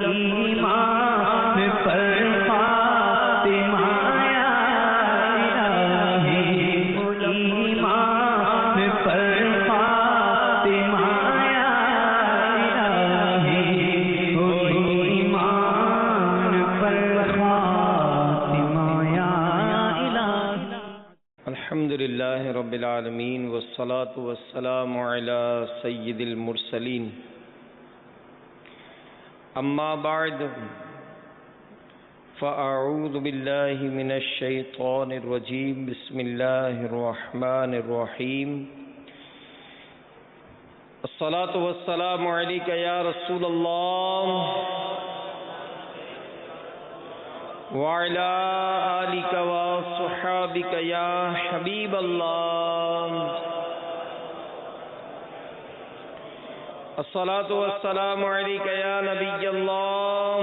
ایمان پر فاطمہ یا الہی، ایمان پر فاطمہ یا الہی، ایمان پر فاطمہ یا الہی۔ الحمدللہ رب العالمین والصلاة والسلام علی سید المرسلین، اما بعد فاعوذ باللہ من الشیطان الرجیم، بسم اللہ الرحمن الرحیم۔ الصلاة والسلام علیک یا رسول اللہ وعلی آلک وصحابک یا حبیب اللہ۔ الصلاة والسلام علیک یا نبی اللہ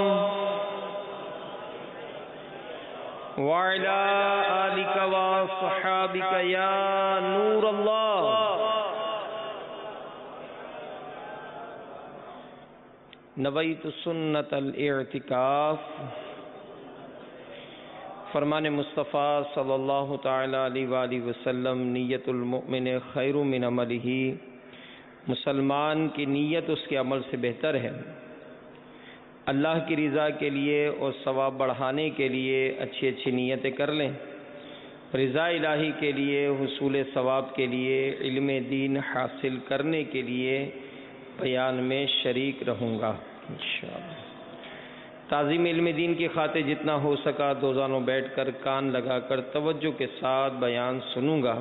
وعلی آلک وصحابک یا نور اللہ۔ نویت سنت الاعتکاف، فرمان مصطفیٰ صلی اللہ تعالی علیہ وآلہ وسلم، نیت المؤمن خیر من عملہ، مسلمان کی نیت اس کے عمل سے بہتر ہے۔ اللہ کی رضا کے لیے اور ثواب بڑھانے کے لیے اچھی اچھی نیتیں کر لیں۔ رضا الہی کے لیے، حصول ثواب کے لیے، علم دین حاصل کرنے کے لیے بیان میں شریک رہوں گا انشاءاللہ۔ تعظیم علم دین کی خاطر جتنا ہو سکا دو زانوں بیٹھ کر کان لگا کر توجہ کے ساتھ بیان سنوں گا۔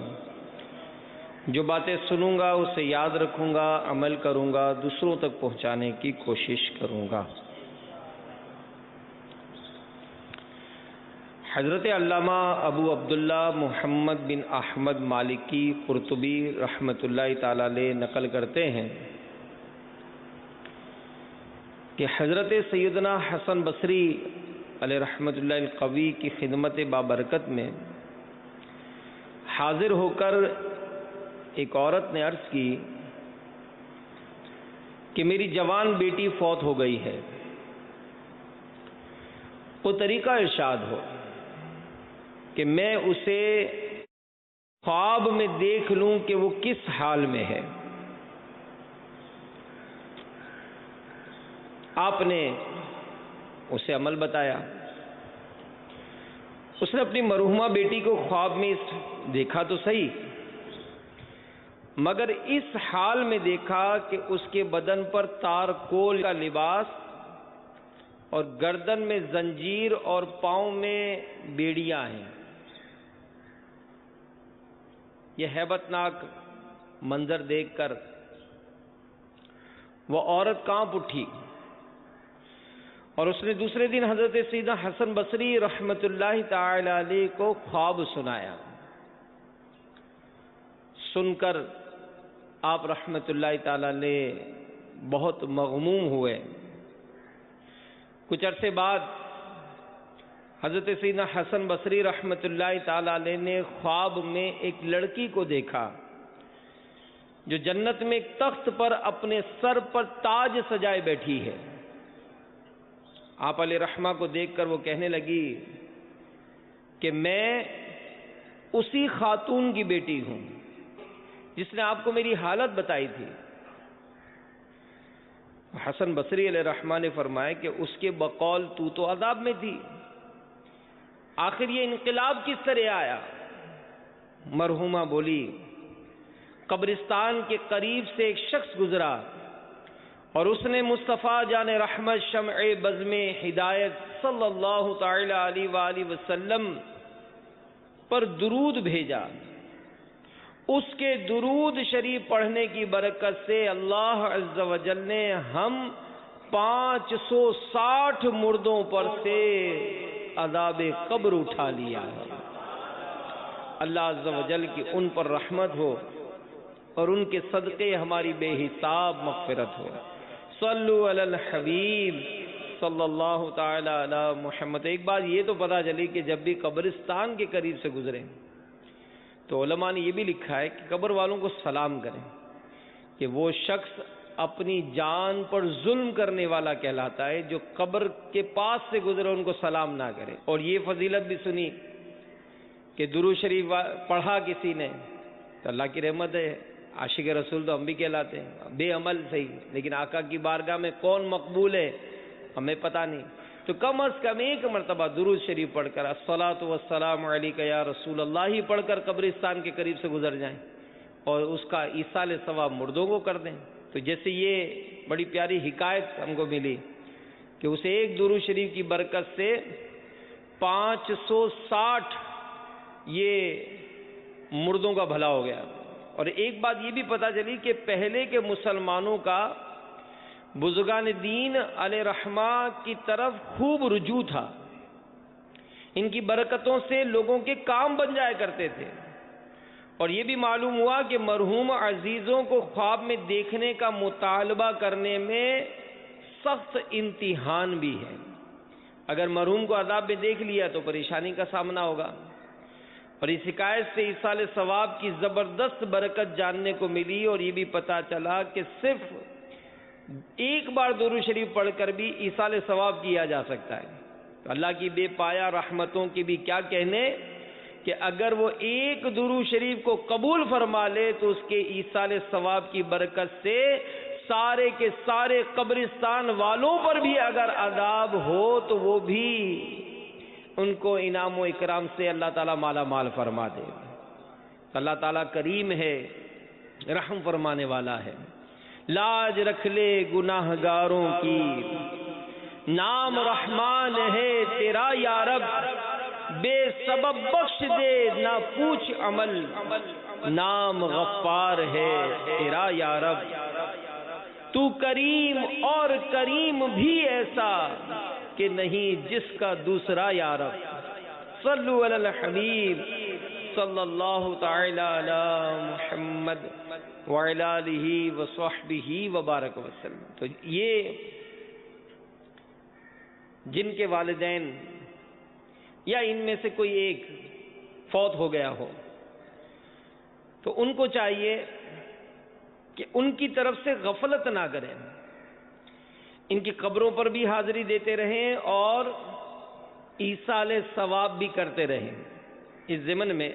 جو باتیں سنوں گا اسے یاد رکھوں گا، عمل کروں گا، دوسروں تک پہنچانے کی کوشش کروں گا۔ حضرت علامہ ابو عبداللہ محمد بن احمد مالکی قرطبی رحمۃ اللہ تعالی علیہ نقل کرتے ہیں کہ حضرت سیدنا حسن بصری علیہ رحمۃ اللہ القوی کی خدمت بابرکت میں حاضر ہو کر ایک عورت نے عرض کی کہ میری جوان بیٹی فوت ہو گئی ہے، وہ طریقہ ارشاد ہو کہ میں اسے خواب میں دیکھ لوں کہ وہ کس حال میں ہے۔ آپ نے اسے عمل بتایا۔ اس نے اپنی مرحومہ بیٹی کو خواب میں دیکھا تو صحیح، مگر اس حال میں دیکھا کہ اس کے بدن پر تارکول کا لباس اور گردن میں زنجیر اور پاؤں میں بیڑیاں ہیں۔ یہ ہیبت ناک منظر دیکھ کر وہ عورت کانپ اٹھی اور اس نے دوسرے دن حضرت سیدنا حسن بصری رحمۃ اللہ تعالی علیہ کو خواب سنایا۔ سن کر آپ رحمۃ اللہ تعالی علیہ بہت مغموم ہوئے۔ کچھ عرصے بعد حضرت سیدنا حسن بصری رحمۃ اللہ تعالی علیہ نے خواب میں ایک لڑکی کو دیکھا جو جنت میں ایک تخت پر اپنے سر پر تاج سجائے بیٹھی ہے۔ آپ علیہ رحمہ کو دیکھ کر وہ کہنے لگی کہ میں اسی خاتون کی بیٹی ہوں جس نے آپ کو میری حالت بتائی تھی۔ حسن بصری علیہ رحمہ نے فرمایا کہ اس کے بقول تو عذاب میں تھی، آخر یہ انقلاب کس طرح آیا؟ مرحومہ بولی قبرستان کے قریب سے ایک شخص گزرا اور اس نے مصطفیٰ جان رحمت شمع بزم ہدایت صلی اللہ تعالی علیہ وآلہ وسلم پر درود بھیجا۔ اس کے درود شریف پڑھنے کی برکت سے اللہ عز و جل نے ہم 560 مردوں پر سے عذاب قبر اٹھا لیا ہے۔ اللہ عز و جل کی ان پر رحمت ہو اور ان کے صدقے ہماری بے حساب مغفرت ہو۔ صلو علی الحبیب صلی اللہ تعالی علی محمد۔ ایک بات یہ تو پتہ چلی کہ جب بھی قبرستان کے قریب سے گزریں تو علماء نے یہ بھی لکھا ہے کہ قبر والوں کو سلام کریں کہ وہ شخص اپنی جان پر ظلم کرنے والا کہلاتا ہے، جو قبر کے پاس سے گزرے ان کو سلام نہ کرے۔ اور یہ فضیلت بھی سنی کہ درود شریف پڑھا کسی نے تو اللہ کی رحمت ہے، عاشق رسول تو ہم بھی کہلاتے ہیں، بے عمل صحیح، لیکن آقا کی بارگاہ میں کون مقبول ہے ہمیں پتہ نہیں، تو کم از کم ایک مرتبہ درود شریف پڑھ کر الصلاۃ والسلام علیک یا رسول اللہ ہی پڑھ کر قبرستان کے قریب سے گزر جائیں اور اس کا ایصال ثواب مردوں کو کر دیں۔ تو جیسے یہ بڑی پیاری حکایت ہم کو ملی کہ اسے ایک درود شریف کی برکت سے 560 یہ مردوں کا بھلا ہو گیا۔ اور ایک بات یہ بھی پتہ چلی کہ پہلے کے مسلمانوں کا بزرگان دین علیہ رحمہ کی طرف خوب رجوع تھا، ان کی برکتوں سے لوگوں کے کام بن جایا کرتے تھے۔ اور یہ بھی معلوم ہوا کہ مرحوم عزیزوں کو خواب میں دیکھنے کا مطالبہ کرنے میں سخت امتحان بھی ہے۔ اگر مرحوم کو عذاب میں دیکھ لیا تو پریشانی کا سامنا ہوگا۔ اور اس حکایت سے ایصال ثواب کی زبردست برکت جاننے کو ملی، اور یہ بھی پتہ چلا کہ صرف ایک بار درود شریف پڑھ کر بھی ایصال ثواب کیا جا سکتا ہے۔ تو اللہ کی بے پایا رحمتوں کی بھی کیا کہنے کہ اگر وہ ایک درود شریف کو قبول فرما لے تو اس کے ایصال ثواب کی برکت سے سارے کے سارے قبرستان والوں پر بھی اگر عذاب ہو تو وہ بھی ان کو انعام و اکرام سے اللہ تعالیٰ مالا مال فرما دے۔ اللہ تعالیٰ کریم ہے، رحم فرمانے والا ہے۔ لاج رکھ لے گناہ گاروں کی، نام رحمان ہے تیرا یا رب، بے سبب بخش دے نہ پوچھ عمل، نام غفار ہے تیرا یا رب۔ تو کریم اور کریم بھی ایسا کہ نہیں جس کا دوسرا یا رب۔ صلو علی الحبیب صلی اللہ تعالی علی محمد وعلی آلہ وصحبہ وبارک وسلم۔ تو یہ جن کے والدین یا ان میں سے کوئی ایک فوت ہو گیا ہو تو ان کو چاہیے کہ ان کی طرف سے غفلت نہ کریں، ان کی قبروں پر بھی حاضری دیتے رہیں اور ایصال ثواب بھی کرتے رہیں۔ اس ضمن میں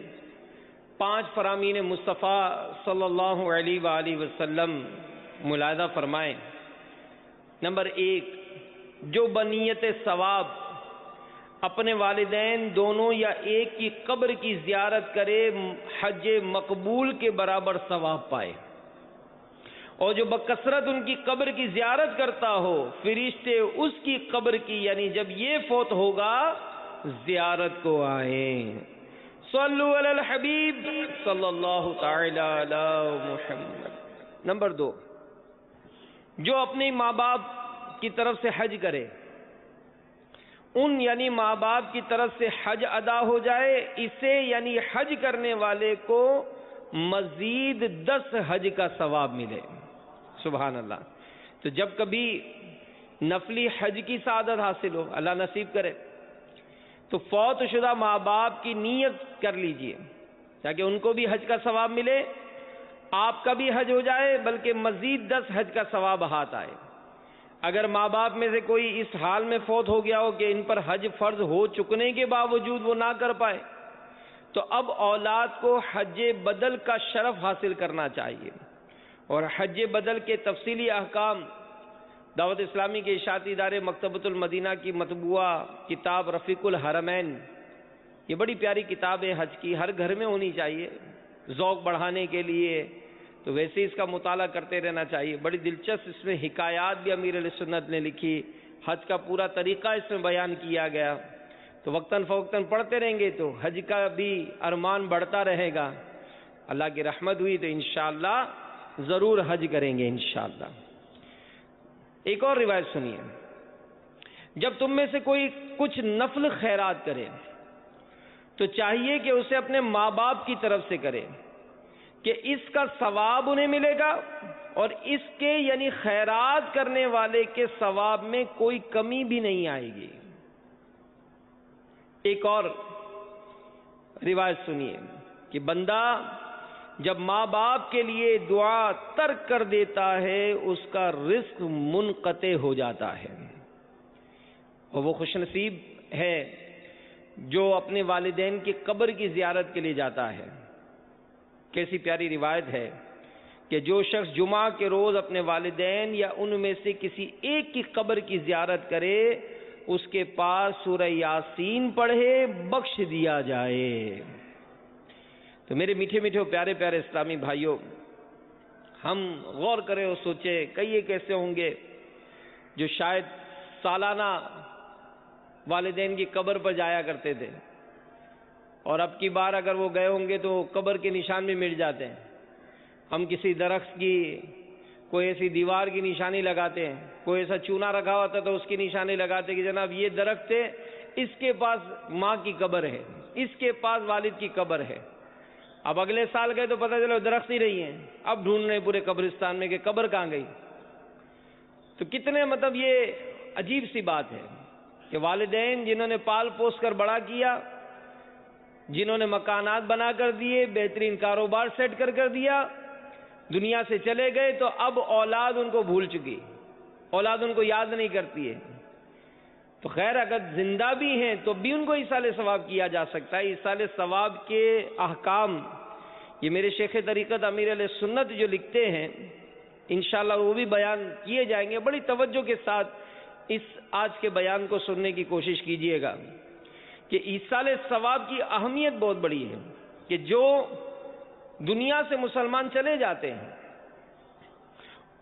5 فرامین مصطفیٰ صلی اللہ علیہ وآلہ وسلم ملاحظہ فرمائیں۔ نمبر 1، جو بنیت ثواب اپنے والدین دونوں یا ایک کی قبر کی زیارت کرے حج مقبول کے برابر ثواب پائے، اور جو بکثرت ان کی قبر کی زیارت کرتا ہو فرشتے اس کی قبر کی یعنی جب یہ فوت ہوگا زیارت کو آئیں۔ صلو علی الحبیب صلی اللہ تعالی علی محمد۔ نمبر 2، جو اپنے ماں باپ کی طرف سے حج کرے، ان یعنی ماں باپ کی طرف سے حج ادا ہو جائے، اسے یعنی حج کرنے والے کو مزید 10 حج کا ثواب ملے۔ سبحان اللہ۔ تو جب کبھی نفلی حج کی سعادت حاصل ہو، اللہ نصیب کرے، تو فوت شدہ ماں باپ کی نیت کر لیجئے تاکہ ان کو بھی حج کا ثواب ملے، آپ کا بھی حج ہو جائے، بلکہ مزید 10 حج کا ثواب ہاتھ آئے۔ اگر ماں باپ میں سے کوئی اس حال میں فوت ہو گیا ہو کہ ان پر حج فرض ہو چکنے کے باوجود وہ نہ کر پائے، تو اب اولاد کو حج بدل کا شرف حاصل کرنا چاہیے۔ اور حج بدل کے تفصیلی احکام دعوت اسلامی کے اشاعتی ادارے مکتبۃ المدینہ کی مطبوعہ کتاب رفیق الحرمین، یہ بڑی پیاری کتاب ہے حج کی، ہر گھر میں ہونی چاہیے ذوق بڑھانے کے لیے، تو ویسے اس کا مطالعہ کرتے رہنا چاہیے۔ بڑی دلچسپ اس میں حکایات بھی امیر علیہ سنت نے لکھی، حج کا پورا طریقہ اس میں بیان کیا گیا، تو وقتاً فوقتاً پڑھتے رہیں گے تو حج کا بھی ارمان بڑھتا رہے گا۔ اللہ کی رحمت ہوئی تو انشاءاللہ ضرور حج کریں گے انشاءاللہ۔ ایک اور روایت سنیے، جب تم میں سے کوئی کچھ نفل خیرات کرے تو چاہیے کہ اسے اپنے ماں باپ کی طرف سے کرے کہ اس کا ثواب انہیں ملے گا، اور اس کے یعنی خیرات کرنے والے کے ثواب میں کوئی کمی بھی نہیں آئے گی۔ ایک اور روایت سنیے کہ بندہ جب ماں باپ کے لیے دعا ترک کر دیتا ہے اس کا رزق منقطع ہو جاتا ہے، اور وہ خوش نصیب ہے جو اپنے والدین کی قبر کی زیارت کے لیے جاتا ہے۔ کیسی پیاری روایت ہے کہ جو شخص جمعہ کے روز اپنے والدین یا ان میں سے کسی ایک کی قبر کی زیارت کرے اس کے پاس سورہ یاسین پڑھے بخش دیا جائے۔ تو میرے میٹھے میٹھے پیارے پیارے اسلامی بھائیوں، ہم غور کریں اور سوچیں کئی ایک ایسے ہوں گے جو شاید سالانہ والدین کی قبر پر جایا کرتے تھے، اور اب کی بار اگر وہ گئے ہوں گے تو قبر کے نشان بھی مٹ جاتے ہیں۔ ہم کسی درخت کی کوئی ایسی دیوار کی نشانی لگاتے ہیں، کوئی ایسا چونا رکھا ہوتا تو اس کی نشانی لگاتے کہ جناب یہ درخت ہے، اس کے پاس ماں کی قبر ہے، اس کے پاس والد کی قبر ہے۔ اب اگلے سال گئے تو پتہ چلا درخت ہی نہیں ہے، اب ڈھونڈ رہے پورے قبرستان میں کہ قبر کہاں گئی۔ تو کتنے مطلب یہ عجیب سی بات ہے کہ والدین جنہوں نے پال پوس کر بڑا کیا، جنہوں نے مکانات بنا کر دیے، بہترین کاروبار سیٹ کر دیا، دنیا سے چلے گئے، تو اب اولاد ان کو بھول چکی، اولاد ان کو یاد نہیں کرتی ہے۔ تو خیر اگر زندہ بھی ہیں تو بھی ان کو ایصال ثواب کیا جا سکتا ہے۔ ایصال ثواب کے احکام یہ میرے شیخ طریقت امیر علیہ سنت جو لکھتے ہیں، انشاءاللہ وہ بھی بیان کیے جائیں گے۔ بڑی توجہ کے ساتھ اس آج کے بیان کو سننے کی کوشش کیجئے گا کہ ایصال ثواب کی اہمیت بہت بڑی ہے، کہ جو دنیا سے مسلمان چلے جاتے ہیں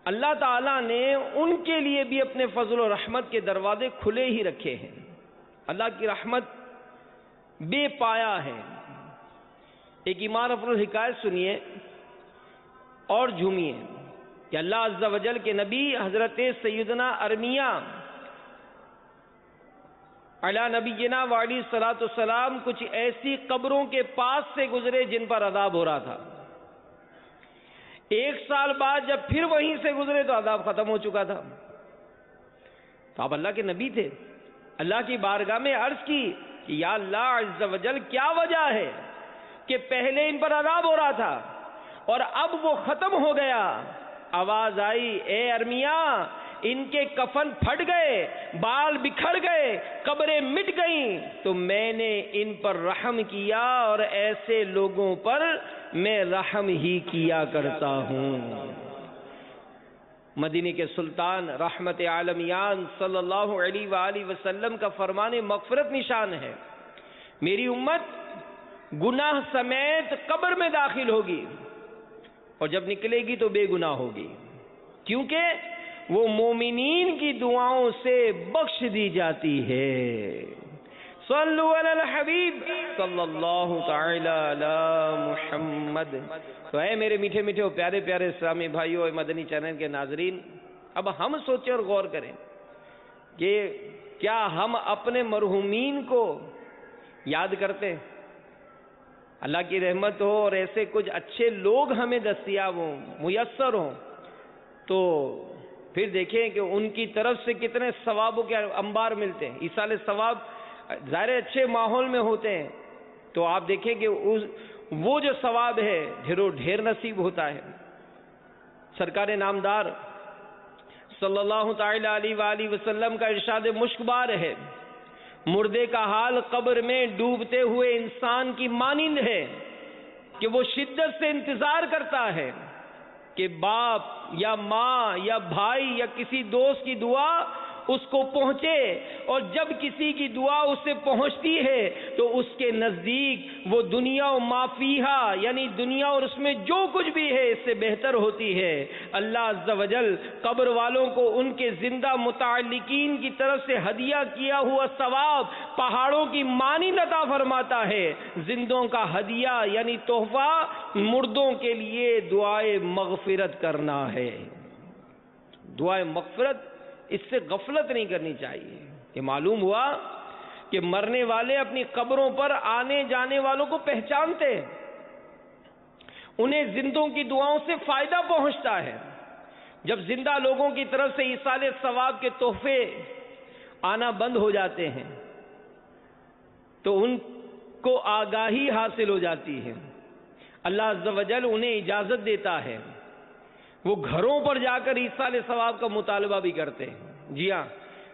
اللہ تعالیٰ نے ان کے لیے بھی اپنے فضل و رحمت کے دروازے کھلے ہی رکھے ہیں۔ اللہ کی رحمت بے پایا ہے۔ ایک ایمان افروز الحکایت سنیے اور جھومیے کہ اللہ عز و جل کے نبی حضرت سیدنا ارمیہ علی نبینا وعلی الصلاۃ والسلام کچھ ایسی قبروں کے پاس سے گزرے جن پر عذاب ہو رہا تھا۔ ایک سال بعد جب پھر وہیں سے گزرے تو عذاب ختم ہو چکا تھا۔ تو آپ اللہ کے نبی تھے، اللہ کی بارگاہ میں عرض کی کہ یا اللہ عز و جل کیا وجہ ہے کہ پہلے ان پر عذاب ہو رہا تھا اور اب وہ ختم ہو گیا۔ آواز آئی، اے ارمیہ ان کے کفن پھٹ گئے، بال بکھر گئے، قبریں مٹ گئیں، تو میں نے ان پر رحم کیا اور ایسے لوگوں پر میں رحم ہی کیا کرتا ہوں۔ مدینے کے سلطان رحمت عالمیان صلی اللہ علیہ وآلہ وسلم کا فرمان مغفرت نشان ہے، میری امت گناہ سمیت قبر میں داخل ہوگی اور جب نکلے گی تو بے گناہ ہوگی، کیونکہ وہ مومنین کی دعاؤں سے بخش دی جاتی ہے۔ صلو علی الحبیب صلی اللہ تعالی علی محمد۔ تو اے میرے میٹھے میٹھے اور پیارے پیارے اسلامی بھائیوں اور مدنی چینل کے ناظرین، اب ہم سوچیں اور غور کریں کہ کیا ہم اپنے مرحومین کو یاد کرتے ہیں؟ اللہ کی رحمت ہو اور ایسے کچھ اچھے لوگ ہمیں دستیاب ہوں، میسر ہوں، تو پھر دیکھیں کہ ان کی طرف سے کتنے ثوابوں کے انبار ملتے ہیں۔ ایصال ثواب ظاہر اچھے ماحول میں ہوتے ہیں تو آپ دیکھیں کہ وہ جو ثواب ہے ڈھیر نصیب ہوتا ہے۔ سرکار نامدار صلی اللہ تعالی علیہ وآلہ وسلم کا ارشاد مشکبار ہے، مردے کا حال قبر میں ڈوبتے ہوئے انسان کی مانند ہے کہ وہ شدت سے انتظار کرتا ہے کہ باپ یا ماں یا بھائی یا کسی دوست کی دعا اس کو پہنچے، اور جب کسی کی دعا اس سے پہنچتی ہے تو اس کے نزدیک وہ دنیا و ما فیہا، یعنی دنیا اور اس میں جو کچھ بھی ہے اس سے بہتر ہوتی ہے۔ اللہ عز و جل قبر والوں کو ان کے زندہ متعلقین کی طرف سے ہدیہ کیا ہوا ثواب پہاڑوں کی مانند عطا فرماتا ہے۔ زندوں کا ہدیہ یعنی تحفہ مردوں کے لیے دعائے مغفرت کرنا ہے۔ دعائے مغفرت، اس سے غفلت نہیں کرنی چاہیے۔ یہ معلوم ہوا کہ مرنے والے اپنی قبروں پر آنے جانے والوں کو پہچانتے ہیں، انہیں زندوں کی دعاؤں سے فائدہ پہنچتا ہے۔ جب زندہ لوگوں کی طرف سے ایصال ثواب کے تحفے آنا بند ہو جاتے ہیں تو ان کو آگاہی حاصل ہو جاتی ہے۔ اللہ عز و جل انہیں اجازت دیتا ہے وہ گھروں پر جا کر ایصال ثواب کا مطالبہ بھی کرتے ہیں۔ جی ہاں،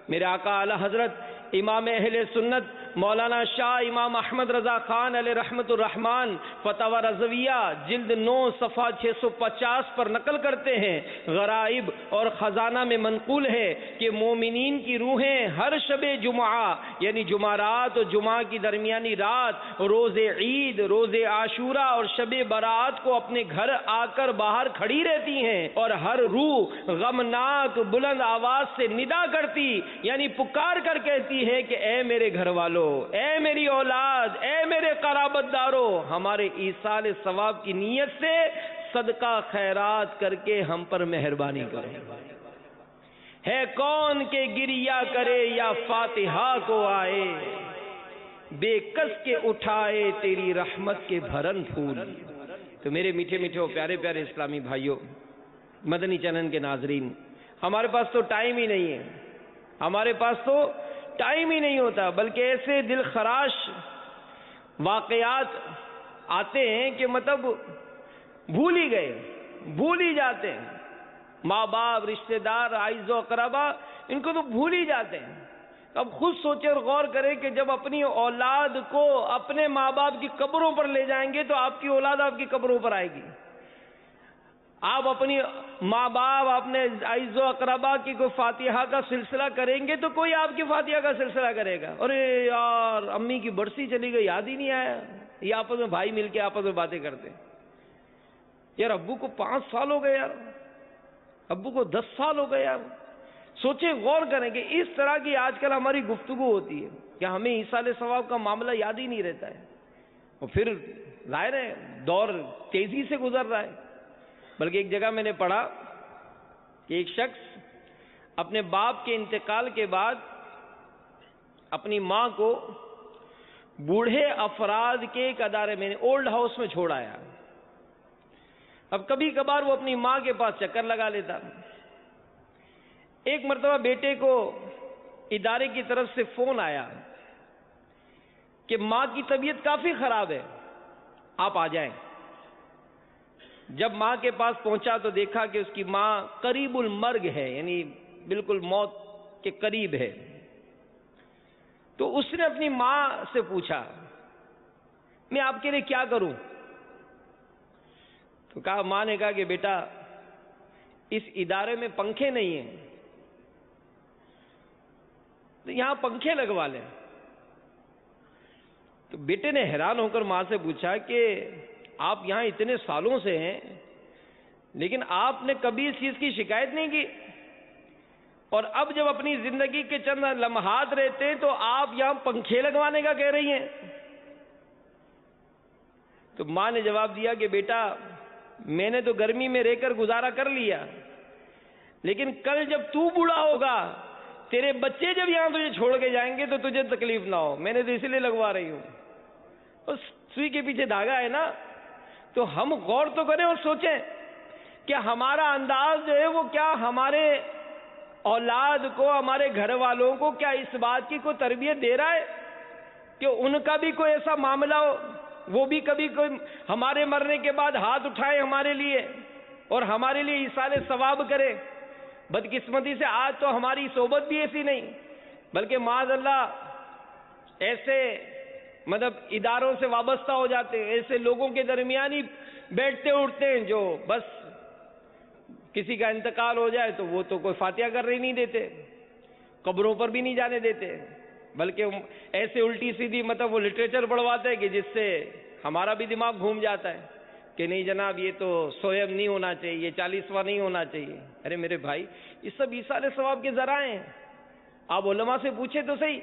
میرے آقا اعلی حضرت امام اہل سنت مولانا شاہ امام احمد رضا خان علیہ رحمت الرحمن فتاوی رضویہ جلد 9 صفحہ 650 پر نقل کرتے ہیں، غرائب اور خزانہ میں منقول ہے کہ مومنین کی روحیں ہر شب جمعہ یعنی جمعرات اور جمعہ کی درمیانی رات، روز عید، روز عاشورہ اور شب برات کو اپنے گھر آ کر باہر کھڑی رہتی ہیں، اور ہر روح غمناک بلند آواز سے ندا کرتی یعنی پکار کر کہتی ہے کہ اے میرے گھر والوں، اے میری اولاد، اے میرے قرابت داروں، ہمارے ایصال ثواب کی نیت سے صدقہ خیرات کر کے ہم پر مہربانی کرو۔ ہے کون کہ گریا کرے یا فاتحہ کو آئے، بے کس کے اٹھائے تیری رحمت کے بھرن پھول۔ تو میرے میٹھے میٹھے پیارے پیارے اسلامی بھائیوں، مدنی چینل کے ناظرین، ہمارے پاس تو ٹائم ہی نہیں ہے، ہمارے پاس تو ٹائم ہی نہیں ہوتا، بلکہ ایسے دل خراش واقعات آتے ہیں کہ مطلب بھول ہی گئے، بھول ہی جاتے ہیں، ماں باپ، رشتہ دار، اعزاء و اقربا، ان کو تو بھول ہی جاتے ہیں۔ اب خود سوچیں اور غور کریں کہ جب اپنی اولاد کو اپنے ماں باپ کی قبروں پر لے جائیں گے تو آپ کی اولاد آپ کی قبروں پر آئے گی۔ آپ اپنی ماں باپ، اپنے اعزاء و اقربا کی کوئی فاتحہ کا سلسلہ کریں گے تو کوئی آپ کی فاتحہ کا سلسلہ کرے گا۔ ارے یار امی کی برسی چلی گئی، یاد ہی نہیں آیا۔ یہ آپس میں بھائی مل کے آپس میں باتیں کرتے ہیں، یار ابو کو 5 سال ہو گئے، یار ابو کو 10 سال ہو گئے۔ یار سوچیں، غور کریں کہ اس طرح کی آج کل ہماری گفتگو ہوتی ہے کہ ہمیں ایصال ثواب کا معاملہ یاد ہی نہیں رہتا ہے، اور پھر ظاہر ہے دور تیزی سے گزر رہا ہے۔ بلکہ ایک جگہ میں نے پڑھا کہ ایک شخص اپنے باپ کے انتقال کے بعد اپنی ماں کو بوڑھے افراد کے ایک ادارے میں اولڈ ہاؤس میں چھوڑ آیا۔ اب کبھی کبھار وہ اپنی ماں کے پاس چکر لگا لیتا۔ ایک مرتبہ بیٹے کو ادارے کی طرف سے فون آیا کہ ماں کی طبیعت کافی خراب ہے، آپ آ جائیں۔ جب ماں کے پاس پہنچا تو دیکھا کہ اس کی ماں قریب المرگ ہے، یعنی بالکل موت کے قریب ہے۔ تو اس نے اپنی ماں سے پوچھا، میں آپ کے لیے کیا کروں؟ تو کہا، ماں نے کہا کہ بیٹا اس ادارے میں پنکھے نہیں ہیں، تو یہاں پنکھے لگوا لیں۔ تو بیٹے نے حیران ہو کر ماں سے پوچھا کہ آپ یہاں اتنے سالوں سے ہیں لیکن آپ نے کبھی اس چیز کی شکایت نہیں کی، اور اب جب اپنی زندگی کے چند لمحات رہتے ہیں تو آپ یہاں پنکھے لگوانے کا کہہ رہی ہیں۔ تو ماں نے جواب دیا کہ بیٹا میں نے تو گرمی میں رہ کر گزارا کر لیا، لیکن کل جب تو بوڑھا ہوگا، تیرے بچے جب یہاں تجھے چھوڑ کے جائیں گے تو تجھے تکلیف نہ ہو، میں نے تو اسی لیے لگوا رہی ہوں۔ اور سوئی کے پیچھے دھاگا ہے نا، تو ہم غور تو کریں اور سوچیں کہ ہمارا انداز جو ہے وہ کیا ہمارے اولاد کو، ہمارے گھر والوں کو کیا اس بات کی کوئی تربیت دے رہا ہے کہ ان کا بھی کوئی ایسا معاملہ ہو، وہ بھی کبھی کوئی ہمارے مرنے کے بعد ہاتھ اٹھائے ہمارے لیے اور ہمارے لیے ایصال ثواب کرے۔ بدقسمتی سے آج تو ہماری صحبت بھی ایسی نہیں، بلکہ معاذ اللہ ایسے مطلب اداروں سے وابستہ ہو جاتے ہیں، ایسے لوگوں کے درمیان ہی بیٹھتے اٹھتے ہیں جو بس کسی کا انتقال ہو جائے تو وہ تو کوئی فاتحہ کر رہی نہیں دیتے، قبروں پر بھی نہیں جانے دیتے، بلکہ ایسے الٹی سیدھی مطلب وہ لٹریچر پڑھواتے ہیں کہ جس سے ہمارا بھی دماغ گھوم جاتا ہے کہ نہیں جناب یہ تو 100 نہیں ہونا چاہیے، یہ 40واں نہیں ہونا چاہیے۔ ارے میرے بھائی، یہ سب ایصال ثواب کے ذرائع ہیں۔ آپ علماء سے پوچھیں تو صحیح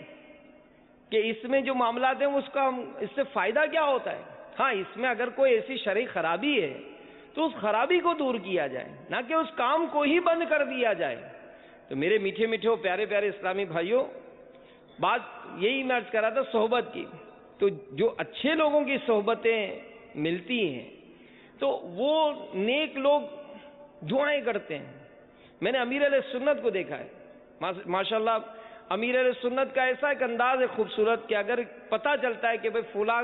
کہ اس میں جو معاملات ہیں اس سے فائدہ کیا ہوتا ہے۔ ہاں، اس میں اگر کوئی ایسی شرعی خرابی ہے تو اس خرابی کو دور کیا جائے، نہ کہ اس کام کو ہی بند کر دیا جائے۔ تو میرے میٹھے میٹھے پیارے پیارے اسلامی بھائیوں، بات یہی میں عرض کر رہا تھا صحبت کی۔ تو جو اچھے لوگوں کی صحبتیں ملتی ہیں تو وہ نیک لوگ دعائیں کرتے ہیں۔ میں نے امیر علیہ سنت کو دیکھا ہے، ماشاءاللہ امیر علیہ سنت کا ایسا ایک انداز ہے خوبصورت کہ اگر پتہ چلتا ہے کہ بھئی فلاں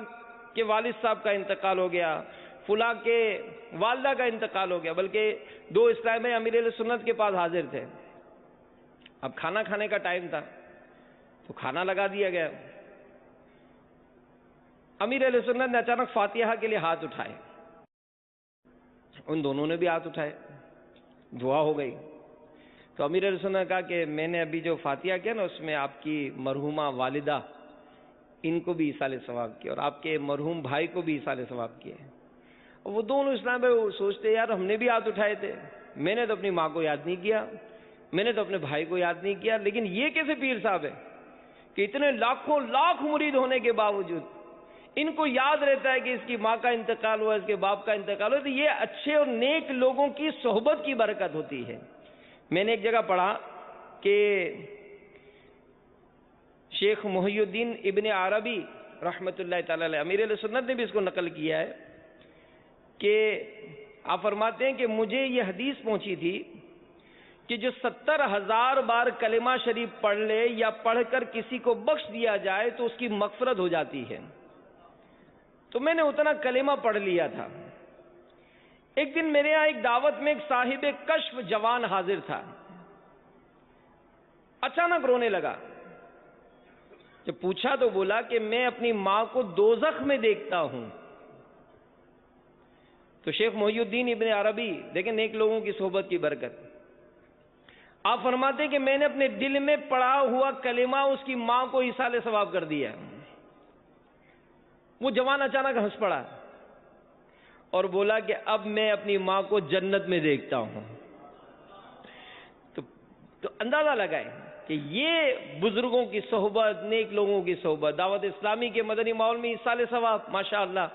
کے والد صاحب کا انتقال ہو گیا، فلاں کے والدہ کا انتقال ہو گیا، بلکہ 2 اسلامی بھائی امیر اہل سنت کے پاس حاضر تھے. اب کھانا کھانے کا ٹائم تھا تو کھانا لگا دیا گیا. امیر اہل سنت نے اچانک فاتحہ کے لیے ہاتھ اٹھائے. ان دونوں نے بھی ہاتھ اٹھائے، دعا ہو گئی. تو امیر اہل سنت نے کہا کہ میں نے ابھی جو فاتحہ کیا نا اس میں آپ کی مرحومہ والدہ ان کو بھی ایصال ثواب کیا اور آپ کے مرحوم بھائی کو بھی ایصال ثواب کیا. وہ دونوں اسلام بھائی سوچتے یار ہم نے بھی ہاتھ اٹھائے تھے، میں نے تو اپنی ماں کو یاد نہیں کیا، میں نے تو اپنے بھائی کو یاد نہیں کیا، لیکن یہ کیسے پیر صاحب ہے کہ اتنے لاکھوں لاکھ مرید ہونے کے باوجود ان کو یاد رہتا ہے کہ اس کی ماں کا انتقال ہوا، اس کے باپ کا انتقال ہوا. تو یہ اچھے اور نیک لوگوں کی صحبت کی برکت ہوتی ہے. میں نے ایک جگہ پڑھا کہ شیخ محی الدین ابن عربی رحمۃ اللہ تعالی علیہ، امیر اہل سنت نے بھی اس کو نقل کیا ہے کہ آپ فرماتے ہیں کہ مجھے یہ حدیث پہنچی تھی کہ جو 70,000 بار کلمہ شریف پڑھ لے یا پڑھ کر کسی کو بخش دیا جائے تو اس کی مغفرت ہو جاتی ہے. تو میں نے اتنا کلمہ پڑھ لیا تھا. ایک دن میرے یہاں ایک دعوت میں ایک صاحب کشف جوان حاضر تھا. اچانک رونے لگا. جب پوچھا تو بولا کہ میں اپنی ماں کو دوزخ میں دیکھتا ہوں. تو شیخ محی الدین ابن عربی دیکھیں نیک لوگوں کی صحبت کی برکت. آپ فرماتے ہیں کہ میں نے اپنے دل میں پڑھا ہوا کلمہ اس کی ماں کو ایصال ثواب کر دیا. وہ جوان اچانک ہنس پڑا اور بولا کہ اب میں اپنی ماں کو جنت میں دیکھتا ہوں. تو اندازہ لگائیں کہ یہ بزرگوں کی صحبت، نیک لوگوں کی صحبت، دعوت اسلامی کے مدنی ماحول میں ایصال ثواب ماشاءاللہ.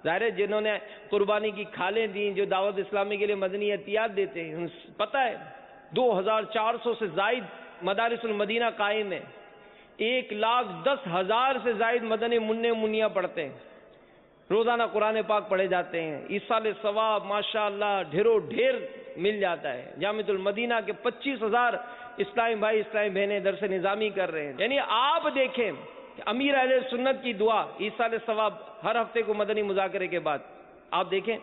ظاہر ہے جنہوں نے قربانی کی کھالیں دیں، جو دعوت اسلامی کے لیے مدنی عطیات دیتے ہیں، پتہ ہے 2400 سے زائد مدارس المدینہ قائم ہے. 1,10,000 سے زائد مدنی منع منیا پڑھتے ہیں. روزانہ قرآن پاک پڑھے جاتے ہیں. ایصال ثواب ماشاءاللہ ڈھیروں ڈھیر مل جاتا ہے. جامعۃ المدینہ کے 25,000 اسلامی بھائی اسلامی بہنیں درس نظامی کر رہے ہیں. یعنی آپ دیکھیں کہ امیر اہل سنت کی دعا ایصال ثواب ہر ہفتے کو مدنی مذاکرے کے بعد آپ دیکھیں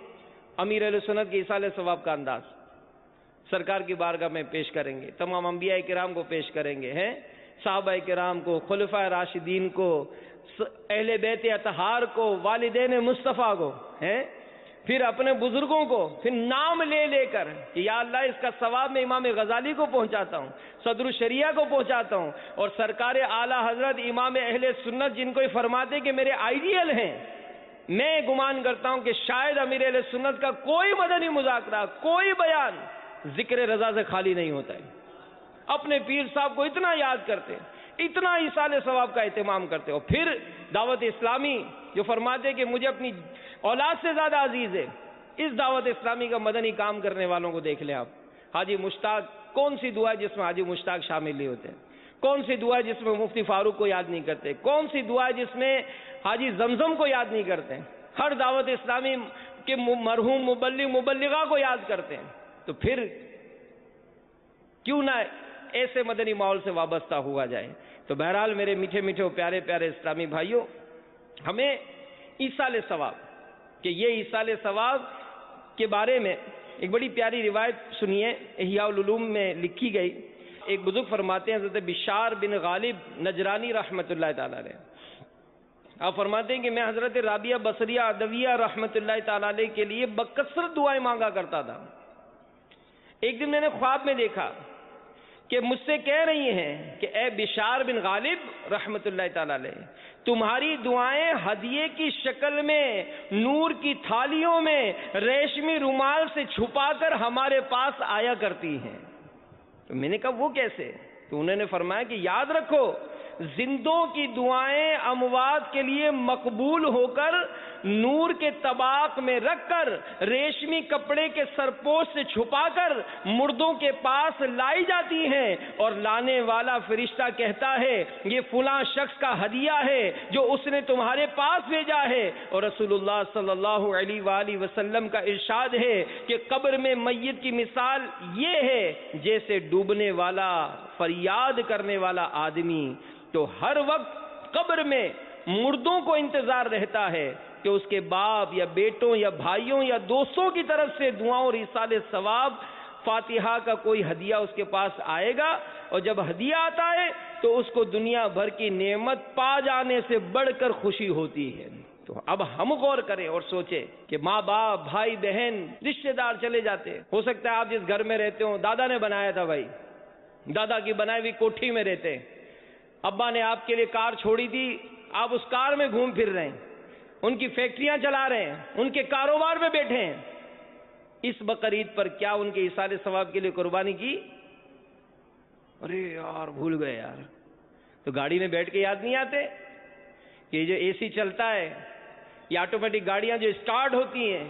امیر اہل سنت کے ایصال ثواب کا انداز سرکار کی بارگاہ میں پیش کریں گے. تمام انبیاء کرام کو پیش کریں گے، ہیں صحابہ کرام کو، خلفائے راشدین کو، اہل بیت اطہار کو، والدین مصطفیٰ کو، ہیں پھر اپنے بزرگوں کو، پھر نام لے لے کر کہ یا اللہ اس کا ثواب میں امام غزالی کو پہنچاتا ہوں، صدر الشریعہ کو پہنچاتا ہوں، اور سرکار اعلیٰ حضرت امام اہل سنت جن کو یہ فرماتے کہ میرے آئیڈیل ہیں. میں گمان کرتا ہوں کہ شاید امیر اہل سنت کا کوئی مدنی مذاکرہ، کوئی بیان ذکر رضا سے خالی نہیں ہوتا ہے. اپنے پیر صاحب کو اتنا یاد کرتے، اتنا ایصال ثواب کا اہتمام کرتے. اور پھر دعوت اسلامی جو فرماتے کہ مجھے اپنی اولاد سے زیادہ عزیز ہے، اس دعوت اسلامی کا مدنی کام کرنے والوں کو دیکھ لیں آپ. حاجی مشتاق، کون سی دعا ہے جس میں حاجی مشتاق شامل نہیں ہوتے؟ کون سی دعا ہے جس میں مفتی فاروق کو یاد نہیں کرتے؟ کون سی دعا ہے جس میں حاجی زمزم کو یاد نہیں کرتے؟ ہر دعوت اسلامی کے مرحوم مبلغ مبلغہ کو یاد کرتے ہیں. تو پھر کیوں نہ ایسے مدنی ماحول سے وابستہ ہوا جائے. تو بہرحال میرے میٹھے میٹھے و پیارے پیارے اسلامی بھائیوں، ہمیں ایصال ثواب کہ یہ ایصال ثواب کے بارے میں ایک بڑی پیاری روایت سنیے، احیاء العلوم میں لکھی گئی. ایک بزرگ فرماتے ہیں حضرت بشار بن غالب نجرانی رحمۃ اللہ تعالی علیہ، آپ فرماتے ہیں کہ میں حضرت رابعہ بصریہ ادویہ رحمۃ اللہ تعالی علیہ کے لیے بکثرت دعائیں مانگا کرتا تھا. ایک دن میں نے خواب میں دیکھا کہ مجھ سے کہہ رہی ہیں کہ اے بشار بن غالب رحمۃ اللہ تعالی علیہ، تمہاری دعائیں ہدیے کی شکل میں نور کی تھالیوں میں ریشمی رومال سے چھپا کر ہمارے پاس آیا کرتی ہیں. تو میں نے کہا وہ کیسے؟ تو انہوں نے فرمایا کہ یاد رکھو، زندوں کی دعائیں اموات کے لیے مقبول ہو کر نور کے طباق میں رکھ کر ریشمی کپڑے کے سرپوش سے چھپا کر مردوں کے پاس لائی جاتی ہیں، اور لانے والا فرشتہ کہتا ہے یہ فلاں شخص کا ہدیہ ہے جو اس نے تمہارے پاس بھیجا ہے. اور رسول اللہ صلی اللہ علیہ وآلہ وسلم کا ارشاد ہے کہ قبر میں میت کی مثال یہ ہے جیسے ڈوبنے والا فریاد کرنے والا آدمی. تو ہر وقت قبر میں مردوں کو انتظار رہتا ہے، کہ اس کے باپ یا بیٹوں یا بھائیوں یا دوستوں کی طرف سے دعاؤں اور ایصال ثواب فاتحہ کا کوئی ہدیہ اس کے پاس آئے گا، اور جب ہدیہ آتا ہے تو اس کو دنیا بھر کی نعمت پا جانے سے بڑھ کر خوشی ہوتی ہے۔ تو اب ہم غور کریں اور سوچیں کہ ماں باپ، بھائی بہن، رشتہ دار چلے جاتے، ہو سکتا ہے آپ جس گھر میں رہتے ہو دادا نے بنایا تھا، بھائی دادا کی بنائی ہوئی کوٹھی میں رہتے، ابا نے آپ کے لیے کار چھوڑی تھی، آپ اس کار میں گھوم پھر رہے ہیں، ان کی فیکٹریاں چلا رہے ہیں، ان کے کاروبار میں بیٹھے ہیں، اس بقرعید پر کیا ان کے ایصال ثواب کے لیے قربانی کی؟ ارے یار بھول گئے یار۔ تو گاڑی میں بیٹھ کے یاد نہیں آتے کہ یہ جو اے سی چلتا ہے، یہ آٹومیٹک گاڑیاں جو سٹارٹ ہوتی ہیں،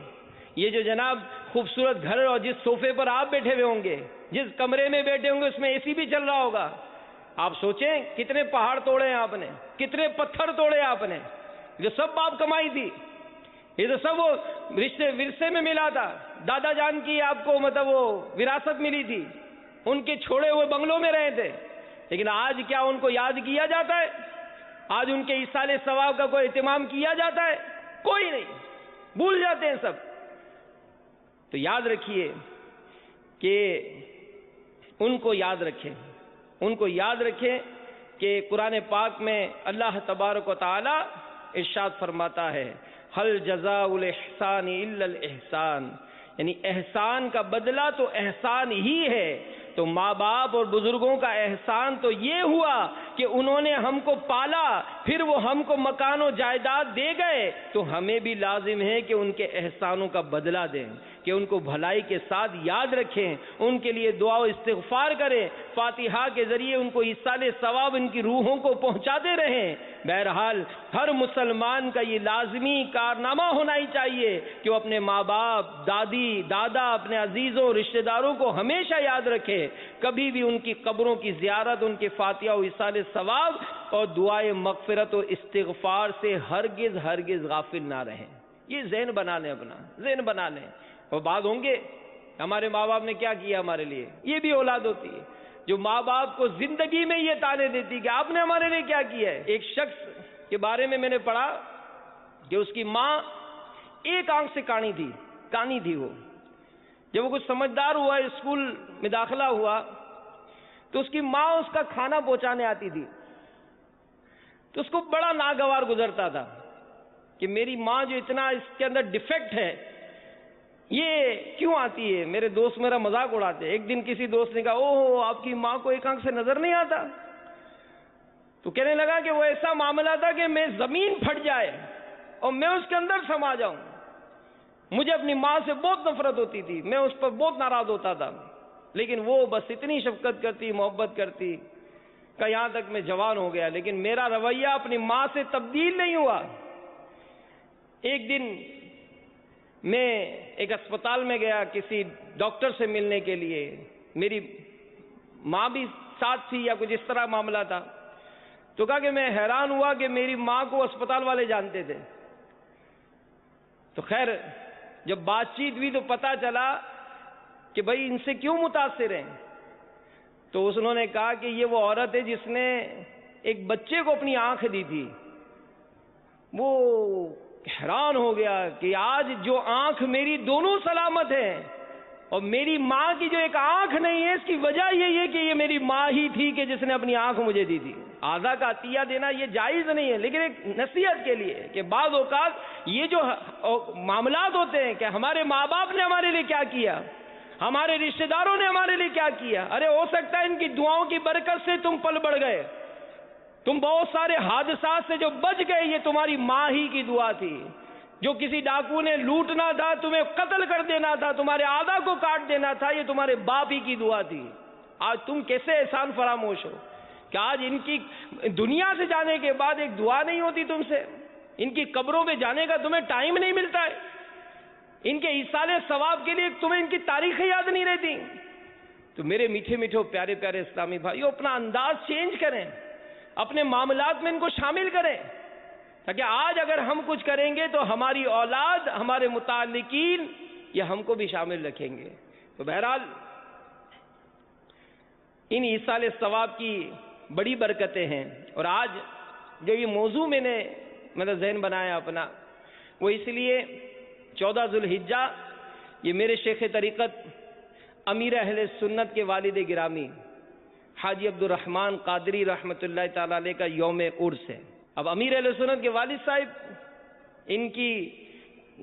یہ جو جناب خوبصورت گھر اور جس صوفے پر آپ بیٹھے ہوئے ہوں گے، جس کمرے میں بیٹھے ہوں گے، اس میں اے سی بھی چل رہا ہوگا۔ آپ سوچیں کتنے پہاڑ توڑے ہیں آپ نے، کتنے پتھر توڑے آپ نے، جو سب آپ کمائی تھی، یہ تو سب وہ ورثے میں ملا تھا، دادا جان کی آپ کو مطلب وہ وراثت ملی تھی، ان کے چھوڑے ہوئے بنگلوں میں رہے تھے، لیکن آج کیا ان کو یاد کیا جاتا ہے؟ آج ان کے ایصال ثواب کا کوئی اہتمام کیا جاتا ہے؟ کوئی نہیں، بھول جاتے ہیں سب۔ تو یاد رکھیے کہ ان کو یاد رکھیں، ان کو یاد رکھیں کہ قرآن پاک میں اللہ تبارک و تعالی ارشاد فرماتا ہے حل جزاء الاحسان الا الاحسان، یعنی احسان کا بدلہ تو احسان ہی ہے۔ تو ماں باپ اور بزرگوں کا احسان تو یہ ہوا کہ انہوں نے ہم کو پالا، پھر وہ ہم کو مکان و جائیداد دے گئے، تو ہمیں بھی لازم ہے کہ ان کے احسانوں کا بدلہ دیں، کہ ان کو بھلائی کے ساتھ یاد رکھیں، ان کے لیے دعا و استغفار کریں، فاتحہ کے ذریعے ان کو ایصال ثواب ان کی روحوں کو پہنچاتے رہیں۔ بہرحال ہر مسلمان کا یہ لازمی کارنامہ ہونا ہی چاہیے کہ وہ اپنے ماں باپ، دادی، دادا، اپنے عزیزوں، رشتہ داروں کو ہمیشہ یاد رکھے، کبھی بھی ان کی قبروں کی زیارت، ان کے فاتحہ و ایصال ثواب اور دعائے مغفرت و استغفار سے ہرگز ہرگز غافل نہ رہیں۔ یہ ذہن بنا لیں، اپنا ذہن بنا لیں۔ اور بعد ہوں گے ہمارے ماں باپ نے کیا کیا ہمارے لیے، یہ بھی اولاد ہوتی ہے جو ماں باپ کو زندگی میں یہ تانے دیتی کہ آپ نے ہمارے لیے کیا کیا ہے۔ ایک شخص کے بارے میں نے پڑھا کہ اس کی ماں ایک آنکھ سے کانی تھی، وہ جب وہ کچھ سمجھدار ہوا، اسکول میں داخلہ ہوا، تو اس کی ماں اس کا کھانا پہنچانے آتی تھی، تو اس کو بڑا ناگوار گزرتا تھا کہ میری ماں جو اتنا اس کے اندر ڈیفیکٹ ہے، یہ کیوں آتی ہے؟ میرے دوست میرا مذاق اڑاتے۔ ایک دن کسی دوست نے کہا اوہ آپ کی ماں کو ایک آنکھ سے نظر نہیں آتا، تو کہنے لگا کہ وہ ایسا معاملہ تھا کہ میں زمین پھٹ جائے اور میں اس کے اندر سما جاؤں، مجھے اپنی ماں سے بہت نفرت ہوتی تھی، میں اس پر بہت ناراض ہوتا تھا، لیکن وہ بس اتنی شفقت کرتی، محبت کرتی کہ یہاں تک میں جوان ہو گیا، لیکن میرا رویہ اپنی ماں سے تبدیل نہیں ہوا۔ ایک دن میں ایک اسپتال میں گیا کسی ڈاکٹر سے ملنے کے لیے، میری ماں بھی ساتھ تھی یا کچھ اس طرح معاملہ تھا، تو کہا کہ میں حیران ہوا کہ میری ماں کو اسپتال والے جانتے تھے۔ تو خیر جب بات چیت ہوئی تو پتا چلا کہ بھائی ان سے کیوں متاثر ہیں، تو انہوں نے کہا کہ یہ وہ عورت ہے جس نے ایک بچے کو اپنی آنکھ دی تھی۔ وہ حیران ہو گیا کہ آج جو آنکھ میری دونوں سلامت ہیں اور میری ماں کی جو ایک آنکھ نہیں ہے، اس کی وجہ یہی ہے کہ یہ میری ماں ہی تھی کہ جس نے اپنی آنکھ مجھے دی تھی۔ اعضا کا عطیہ دینا یہ جائز نہیں ہے، لیکن ایک نصیحت کے لیے کہ بعض اوقات یہ جو معاملات ہوتے ہیں کہ ہمارے ماں باپ نے ہمارے لیے کیا کیا، ہمارے رشتہ داروں نے ہمارے لیے کیا کیا، ارے ہو سکتا ہے ان کی دعاؤں کی برکت سے تم پل بڑھ گئے، تم بہت سارے حادثات سے جو بچ گئے، یہ تمہاری ماں ہی کی دعا تھی۔ جو کسی ڈاکو نے لوٹنا تھا، تمہیں قتل کر دینا تھا، تمہارے اعضا کو کاٹ دینا تھا، یہ تمہارے باپ ہی کی دعا تھی۔ آج تم کیسے احسان فراموش ہو کہ آج ان کی دنیا سے جانے کے بعد ایک دعا نہیں ہوتی تم سے، ان کی قبروں میں جانے کا تمہیں ٹائم نہیں ملتا ہے، ان کے ایصال ثواب کے لیے تمہیں ان کی تاریخیں یاد نہیں رہتی۔ تو میرے میٹھے میٹھے پیارے پیارے اسلامی بھائیو، اپنا انداز چینج کریں، اپنے معاملات میں ان کو شامل کریں، تاکہ آج اگر ہم کچھ کریں گے تو ہماری اولاد، ہمارے متعلقین یہ ہم کو بھی شامل رکھیں گے۔ تو بہرحال ان ایصال ثواب کی بڑی برکتیں ہیں، اور آج جو یہ موضوع میں نے ذہن بنایا اپنا، وہ اس لیے 14 ذوالحجہ یہ میرے شیخ طریقت امیر اہل سنت کے والد گرامی حاجی عبدالرحمن قادری رحمۃ اللہ تعالی علیہ کا یوم عرس ہے۔ اب امیر اہل سنت کے والد صاحب ان کی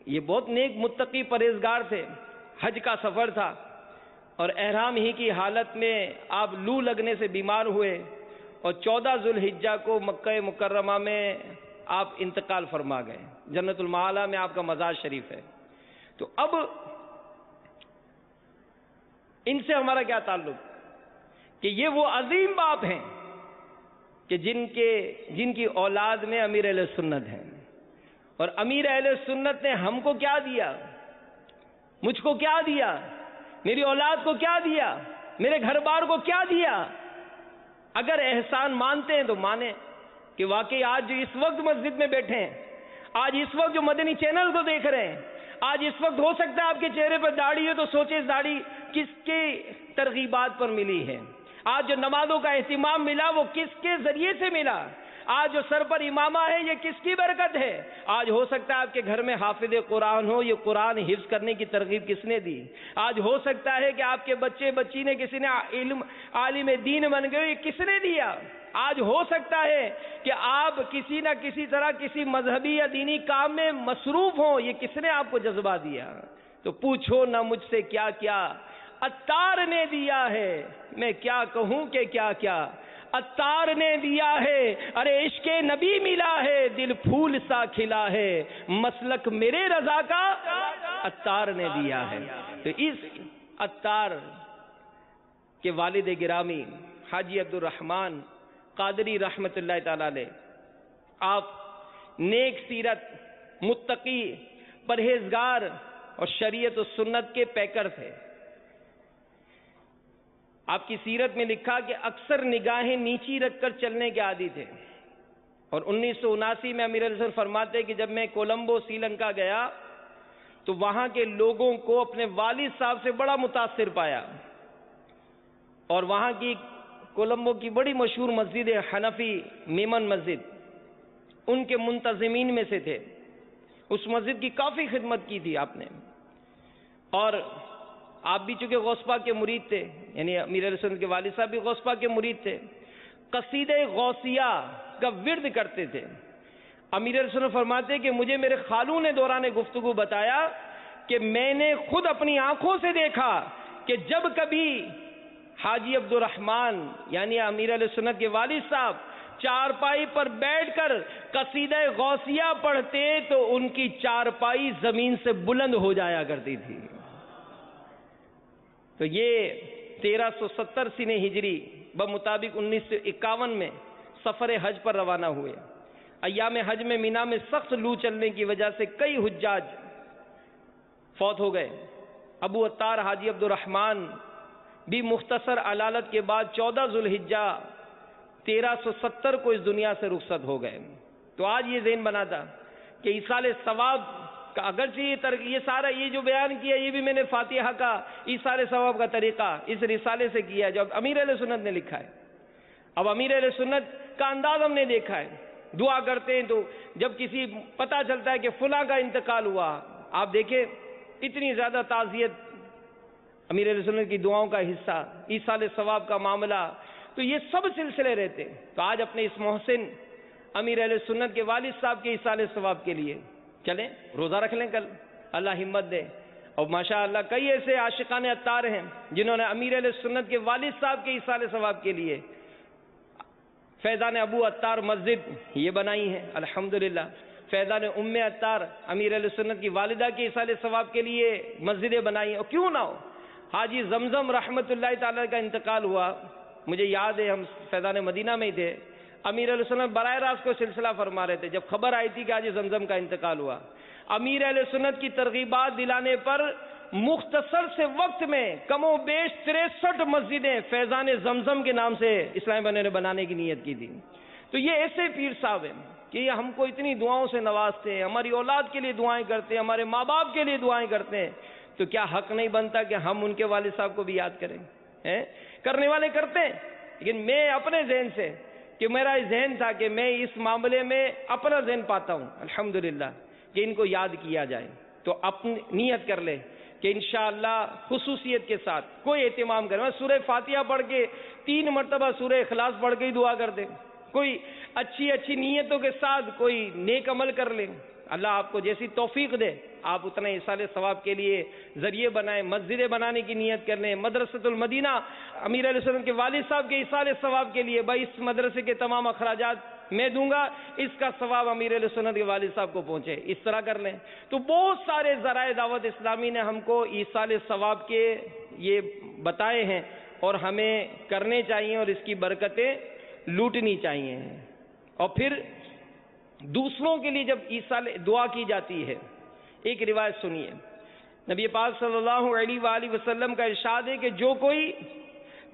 یہ بہت نیک متقی پرہیزگار تھے، حج کا سفر تھا اور احرام ہی کی حالت میں آپ لو لگنے سے بیمار ہوئے اور 14 ذوالحجہ کو مکہ مکرمہ میں آپ انتقال فرما گئے، جنت المعالی میں آپ کا مزار شریف ہے۔ تو اب ان سے ہمارا کیا تعلق کہ یہ وہ عظیم باپ ہیں کہ جن کی اولاد میں امیر اہل سنت ہیں، اور امیر اہل سنت نے ہم کو کیا دیا، مجھ کو کیا دیا، میری اولاد کو کیا دیا، میرے گھر بار کو کیا دیا۔ اگر احسان مانتے ہیں تو مانیں کہ واقعی آج جو اس وقت مسجد میں بیٹھے ہیں، آج اس وقت جو مدنی چینل کو دیکھ رہے ہیں، آج اس وقت ہو سکتا ہے آپ کے چہرے پر داڑھی ہے تو سوچیں اس داڑھی کس کے ترغیبات پر ملی ہے۔ آج جو نمازوں کا اہتمام ملا وہ کس کے ذریعے سے ملا۔ آج جو سر پر امامہ ہے یہ کس کی برکت ہے۔ آج ہو سکتا ہے آپ کے گھر میں حافظ قرآن ہو، یہ قرآن حفظ کرنے کی ترغیب کس نے دی۔ آج ہو سکتا ہے کہ آپ کے بچے بچی نے کسی نے عالم دین بن گئے، یہ کس نے دیا۔ آج ہو سکتا ہے کہ آپ کسی نہ کسی طرح کسی مذہبی یا دینی کام میں مصروف ہوں، یہ کس نے آپ کو جذبہ دیا۔ تو پوچھو نہ مجھ سے کیا کیا عطار نے دیا ہے، میں کیا کہوں کہ کیا کیا عطار نے دیا ہے۔ ارے عشق نبی ملا ہے، دل پھول سا کھلا ہے، مسلک میرے رضا کا عطار نے دیا ہے۔ تو اس عطار کے والد گرامی حاجی عبدالرحمن قادری رحمت اللہ تعالی علیہ، آپ نیک سیرت، متقی، پرہیزگار اور شریعت و سنت کے پیکر تھے۔ آپ کی سیرت میں لکھا کہ اکثر نگاہیں نیچی رکھ کر چلنے کے عادی تھے، اور 1979 میں امیر علیہ فرماتے کہ جب میں کولمبو سری لنکا گیا تو وہاں کے لوگوں کو اپنے والد صاحب سے بڑا متاثر پایا، اور وہاں کی کولمبو کی بڑی مشہور مسجد حنفی میمن مسجد ان کے منتظمین میں سے تھے۔ اس مسجد کی کافی خدمت کی تھی آپ نے، اور آپ بھی چونکہ غوث پاک کے مرید تھے، یعنی امیر علیہ سنت کے والد صاحب بھی غوث پاک کے مرید تھے، قصیدہ غوثیہ کا ورد کرتے تھے۔ امیر علیہ سنت فرماتے کہ مجھے میرے خالو نے دوران گفتگو بتایا کہ میں نے خود اپنی آنکھوں سے دیکھا کہ جب کبھی حاجی عبدالرحمن یعنی امیر علیہ سنت کے والد صاحب چارپائی پر بیٹھ کر قصیدہ غوثیہ پڑھتے تو ان کی چارپائی زمین سے بلند ہو جایا کرتی تھی۔ تو یہ 1370 سنہ ہجری بمطابق 1951 میں سفر حج پر روانہ ہوئے۔ ایام حج میں مینا میں سخت لو چلنے کی وجہ سے کئی حجاج فوت ہو گئے۔ ابو عطار حاجی عبدالرحمن بھی مختصر علالت کے بعد 14 ذوالحجہ 1370 کو اس دنیا سے رخصت ہو گئے۔ تو آج یہ ذہن بنا تھا کہ ایصال ثواب کا اگرچہ یہ سارا یہ جو بیان کیا یہ بھی میں نے فاتحہ کا ایصال ثواب کا طریقہ اس رسالے سے کیا جو امیر علیہ سنت نے لکھا ہے۔ اب امیر علیہ سنت کا انداز ہم نے دیکھا ہے، دعا کرتے ہیں تو جب کسی پتہ چلتا ہے کہ فلاں کا انتقال ہوا، آپ دیکھیں اتنی زیادہ تعزیت امیر علیہ سنت کی دعاؤں کا حصہ، ایصال ثواب کا معاملہ، تو یہ سب سلسلے رہتے۔ تو آج اپنے اس محسن امیر علیہ سنت کے والد صاحب کے ایصال ثواب کے لیے چلیں، روزہ رکھ لیں کل، اللہ ہمت دے۔ اور ماشاءاللہ کئی ایسے عاشقان عطار ہیں جنہوں نے امیر علیہ سنت کے والد صاحب کے ایصال ثواب کے لیے فیضان ابو عطار مسجد یہ بنائی ہے، الحمدللہ۔ فیضان ام عطار امیر علیہ سنت کی والدہ کے ایصال ثواب کے لیے مسجدیں بنائی ہیں۔ اور کیوں نہ ہو، حاجی زمزم رحمت اللہ تعالی کا انتقال ہوا، مجھے یاد ہے ہم فیضان مدینہ میں ہی تھے، امیر علیہ سنت براہ راست کو سلسلہ فرما رہے تھے جب خبر آئی تھی کہ حاجی زمزم کا انتقال ہوا۔ امیر علیہ سنت کی ترغیبات دلانے پر مختصر سے وقت میں کم و بیش 63 مسجدیں فیضان زمزم کے نام سے اسلامی بھائیوں نے بنانے کی نیت کی تھی۔ تو یہ ایسے پیر صاحب ہیں کہ یہ ہم کو اتنی دعاؤں سے نوازتے ہیں، ہماری اولاد کے لیے دعائیں کرتے ہیں، ہمارے ماں باپ کے لیے دعائیں کرتے ہیں، تو کیا حق نہیں بنتا کہ ہم ان کے والد صاحب کو بھی یاد کریں؟ کرنے والے کرتے ہیں، لیکن میں اپنے ذہن سے کہ میرا ذہن تھا کہ میں اس معاملے میں اپنا ذہن پاتا ہوں الحمدللہ کہ ان کو یاد کیا جائے، تو اپنی نیت کر لے کہ انشاءاللہ خصوصیت کے ساتھ کوئی اہتمام کرے، سورہ فاتحہ پڑھ کے 3 مرتبہ سورہ اخلاص پڑھ کے ہی دعا کر دے، کوئی اچھی نیتوں کے ساتھ کوئی نیک عمل کر لیں، اللہ آپ کو جیسی توفیق دے آپ اتنا ایصال ثواب کے لیے ذریعے بنائیں، مسجدیں بنانے کی نیت کر لیں، مدرسۃ المدینہ امیر علیہ السلام کے والد صاحب کے ایصال ثواب کے لیے بھائی اس مدرسے کے تمام اخراجات میں دوں گا، اس کا ثواب امیر علیہ السنت کے والد صاحب کو پہنچے، اس طرح کر لیں۔ تو بہت سارے ذرائع دعوت اسلامی نے ہم کو ایصال ثواب کے یہ بتائے ہیں اور ہمیں کرنے چاہیے اور اس کی برکتیں لوٹنی چاہیے۔ اور پھر دوسروں کے لیے جب ایصال دعا کی جاتی ہے، ایک روایت سنیے، نبی پاک صلی اللہ علیہ وآلہ وسلم کا ارشاد ہے کہ جو کوئی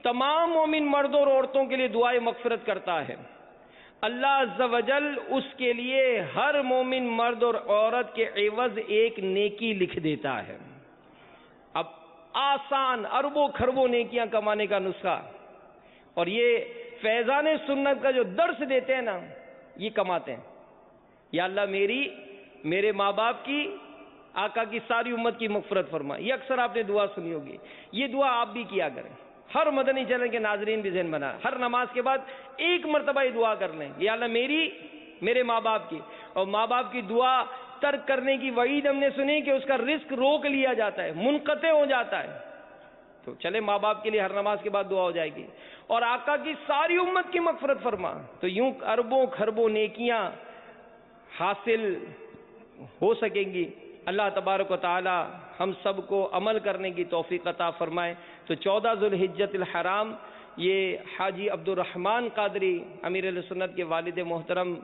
تمام مومن مردوں اور عورتوں کے لیے دعائے مغفرت کرتا ہے، اللہ عز و جل اس کے لیے ہر مومن مرد اور عورت کے عوض ایک نیکی لکھ دیتا ہے۔ اب آسان اربوں خربوں نیکیاں کمانے کا نسخہ، اور یہ فیضان سنت کا جو درس دیتے ہیں نا، یہ کماتے ہیں۔ یا اللہ میرے ماں باپ کی، آقا کی ساری امت کی مغفرت فرما، یہ اکثر آپ نے دعا سنی ہوگی، یہ دعا آپ بھی کیا کریں، ہر مدنی چینل کے ناظرین بھی ذہن بنا، ہر نماز کے بعد ایک مرتبہ یہ دعا کر لیں، یا اللہ میرے ماں باپ کی، اور ماں باپ کی دعا ترک کرنے کی وعید ہم نے سنی کہ اس کا رزق روک لیا جاتا ہے، منقطع ہو جاتا ہے۔ تو چلے ماں باپ کے لیے ہر نماز کے بعد دعا ہو جائے گی، اور آقا کی ساری امت کی مغفرت فرما، تو یوں اربوں خربوں نیکیاں حاصل ہو سکیں گی۔ اللہ تبارک و تعالی ہم سب کو عمل کرنے کی توفیق عطا فرمائے۔ تو 14 ذوالحجۃ الحرام یہ حاجی عبد الرحمن قادری امیر علیہ سنت کے والد محترم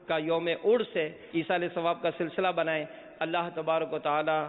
کا یوم عرس ہے، ایصال ثواب کا سلسلہ بنائیں۔ اللہ تبارک و تعالی